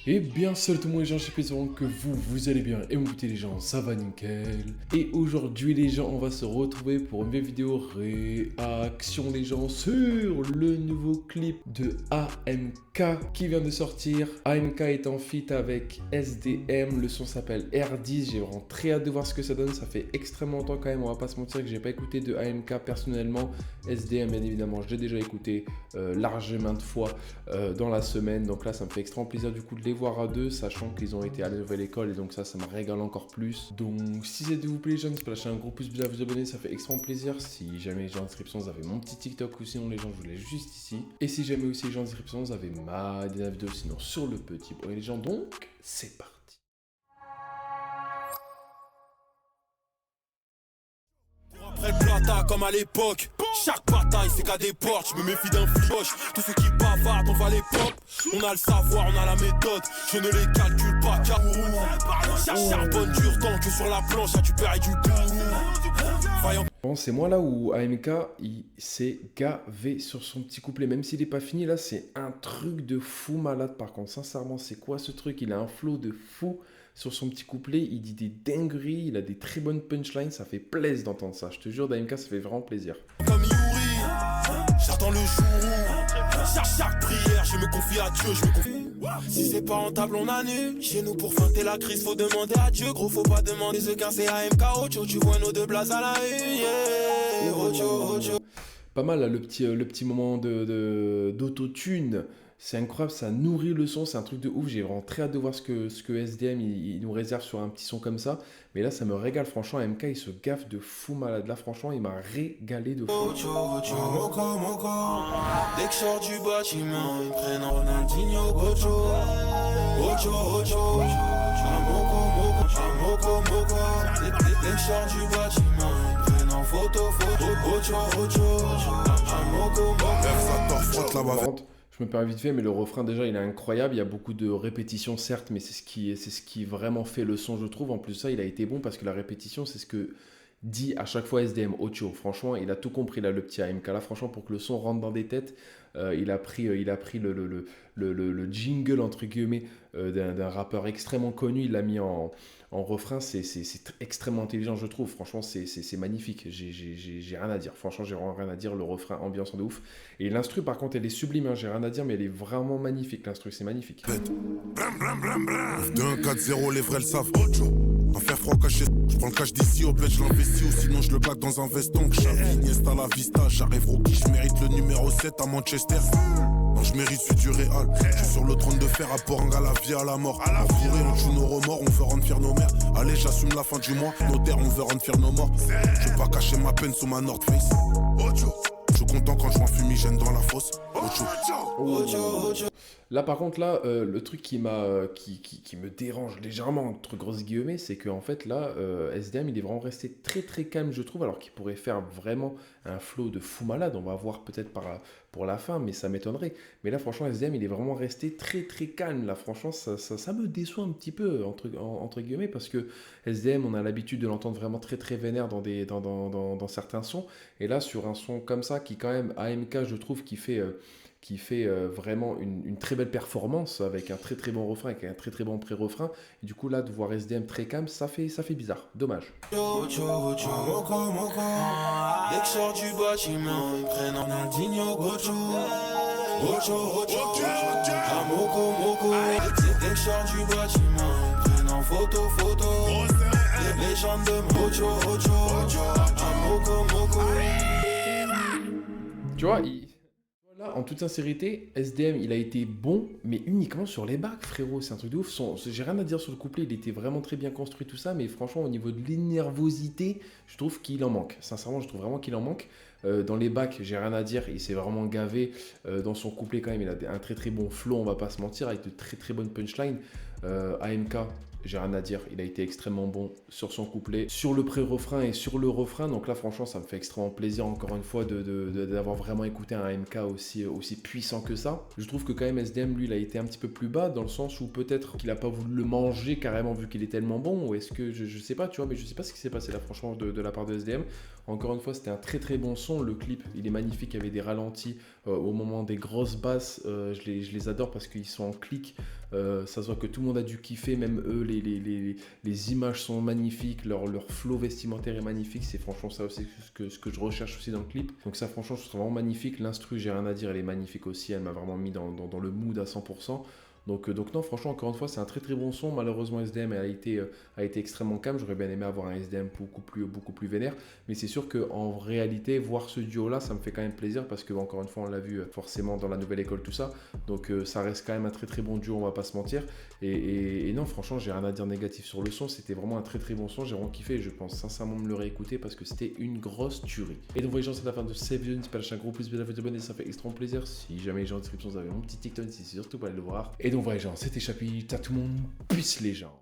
Et bien salut tout le monde les gens, j'espère que vous allez bien et écoutez les gens, ça va nickel. Et aujourd'hui les gens, on va se retrouver pour une nouvelle vidéo réaction les gens sur le nouveau clip de AMK qui vient de sortir. AMK est en feat avec SDM, le son s'appelle R10, j'ai vraiment très hâte de voir ce que ça donne, ça fait extrêmement longtemps quand même, on va pas se mentir que j'ai pas écouté de AMK personnellement. SDM bien évidemment, je l'ai déjà écouté largement de fois dans la semaine, donc là ça me fait extrêmement plaisir du coup de les voir à deux, sachant qu'ils ont été à la nouvelle école et donc ça me régale encore plus. Donc si ça vous plaît les gens, n'hésitez pas à lâcher un gros pouce bleu à vous abonner, ça fait extrêmement plaisir. Si jamais les gens en description, vous avez mon petit TikTok ou sinon les gens, je vous laisse juste ici. Et si jamais aussi les gens en description, vous avez ma dernière vidéo sinon sur le petit bruit les gens, donc c'est parti. Après le plata comme à l'époque, chaque bataille c'est qu'à des portes, je me méfie d'un fliboche, tous ceux qui bavardent on va les pop, on a le savoir, on a la méthode, je ne les calcule pas car charbonne dur tant que sur la planche, là tu perds du bourreau. Bon, c'est moi là où AMK il s'est gavé sur son petit couplet, même s'il n'est pas fini là, c'est un truc de fou malade par contre, sincèrement c'est quoi ce truc, il a un flow de fou. Sur son petit couplet, il dit des dingueries, il a des très bonnes punchlines, ça fait plaisir d'entendre ça. Je te jure, d'AMK, ça fait vraiment plaisir. Comme Yuri, j'attends le jour où chaque prière, je me confie à Dieu, je me confie. Si c'est pas rentable, on annule. Chez nous, pour feinter la crise, faut demander à Dieu. Gros, faut pas demander ce qu'un c'est AMK Ocho. Tu vois nos deux places à la une, yeah. Ocho. Pas mal là, le petit moment d'autotune. C'est incroyable, ça nourrit le son, c'est un truc de ouf. J'ai vraiment très hâte de voir ce que SDM il nous réserve sur un petit son comme ça. Mais là, ça me régale, franchement. MK, il se gaffe de fou malade. Là, franchement, il m'a régalé de fou. Moco. Dès que je sors du bâtiment, ils prennent Ronaldinho, Ocho. Moco. Dès que je sors du bâtiment, ils prennent en photo. Ocho. Moco. Frotte là-bas. Je me permets vite fait, mais le refrain déjà il est incroyable, il y a beaucoup de répétitions certes, mais c'est ce qui vraiment fait le son je trouve. En plus de ça, il a été bon parce que la répétition c'est ce que dit à chaque fois SDM Ocho. Franchement, il a tout compris là, le petit AMK là. Franchement, pour que le son rentre dans des têtes, il a pris le jingle entre guillemets d'un rappeur extrêmement connu, il l'a mis en refrain. C'est extrêmement intelligent, je trouve. Franchement, c'est magnifique. J'ai rien à dire. Franchement, j'ai vraiment rien à dire. Le refrain, ambiance de ouf. Et l'instru, par contre, elle est sublime. Hein. J'ai rien à dire, mais elle est vraiment magnifique. L'instru, c'est magnifique. 2-1-4-0, les vrais le savent. En faire froid caché, je prends le cash d'ici au bled, je l'investis ou sinon je le claque dans un veston. Xavi, Iniesta, la Vista, j'arrive rookie, je mérite le numéro 7 à Manchester. Non, je mérite celui du Real. Je suis sur le trône de fer à Poranga, la vie à la mort. Enfouré, on tue nos remords, on veut rendre fiers nos mères. Allez, j'assume la fin du mois, nos terres, on veut rendre fiers nos morts. Je veux pas cacher ma peine sous ma North Face. Je suis content quand je vois un fumigène dans la fosse. Là par contre là le truc qui me dérange légèrement entre grosses guillemets, c'est qu'en fait là SDM il est vraiment resté très calme je trouve, alors qu'il pourrait faire vraiment un flow de fou malade. On va voir peut-être pour la fin, mais ça m'étonnerait. Mais là franchement SDM il est vraiment resté très calme là. Franchement ça me déçoit un petit peu entre guillemets, parce que SDM on a l'habitude de l'entendre vraiment très vénère dans certains sons, et là sur un son comme ça qui quand même AMK je trouve qui fait vraiment une très belle performance avec un très bon refrain, avec un très bon pré-refrain. Et du coup là de voir SDM très calme, ça fait bizarre, dommage. Moco. Dès que je sors du bâtiment, ils prennent Ronaldinho, Ocho. Moco. Dès que je sors du bâtiment, ils prennent en photo. Les légendes de Ocho. Moco. Tu vois, Voilà, en toute sincérité, SDM, il a été bon, mais uniquement sur les bacs, frérot. C'est un truc de ouf. J'ai rien à dire sur le couplet, il était vraiment très bien construit, tout ça. Mais franchement, au niveau de l'énervosité, je trouve qu'il en manque. Sincèrement, je trouve vraiment qu'il en manque. Dans les bacs, j'ai rien à dire. Il s'est vraiment gavé. Dans son couplet, quand même, il a un très bon flow, on va pas se mentir, avec de très bonnes punchlines. AMK, j'ai rien à dire, il a été extrêmement bon sur son couplet, sur le pré-refrain et sur le refrain. Donc là franchement ça me fait extrêmement plaisir encore une fois d'avoir vraiment écouté un AMK aussi puissant que ça. Je trouve que quand même SDM lui il a été un petit peu plus bas, dans le sens où peut-être qu'il a pas voulu le manger carrément vu qu'il est tellement bon, ou est-ce que je sais pas, tu vois, mais je sais pas ce qui s'est passé là franchement de la part de SDM. Encore une fois c'était un très bon son, son, le clip, il est magnifique, il y avait des ralentis au moment des grosses basses, je les adore parce qu'ils sont en clic, ça se voit que tout le monde a dû kiffer, même eux, les images sont magnifiques, leur flow vestimentaire est magnifique, c'est franchement ça aussi ce que je recherche aussi dans le clip, donc ça franchement je trouve vraiment magnifique, l'instru j'ai rien à dire, elle est magnifique aussi, elle m'a vraiment mis dans le mood à 100%. Donc non, franchement, encore une fois, c'est un très très bon son. Malheureusement, SDM a été extrêmement calme. J'aurais bien aimé avoir un SDM beaucoup plus vénère. Mais c'est sûr qu'en réalité, voir ce duo-là, ça me fait quand même plaisir parce que, encore une fois, on l'a vu forcément dans la nouvelle école, tout ça. Donc ça reste quand même un très très bon duo, on va pas se mentir. Et non, franchement, j'ai rien à dire négatif sur le son. C'était vraiment un très très bon son. J'ai vraiment kiffé. Je pense sincèrement me le réécouter parce que c'était une grosse tuerie. Et donc, voyez, gens, c'est la fin de cette vidéo. N'hésitez pas à lâcher un gros pouce bleu, à vous abonner, ça fait extrêmement plaisir. Si jamais les gens en description, vous avez mon petit TikTok, c'est surtout pas aller le voir. Et donc voilà, genre, c'était Chapi, t'as tout le monde, peace les gens.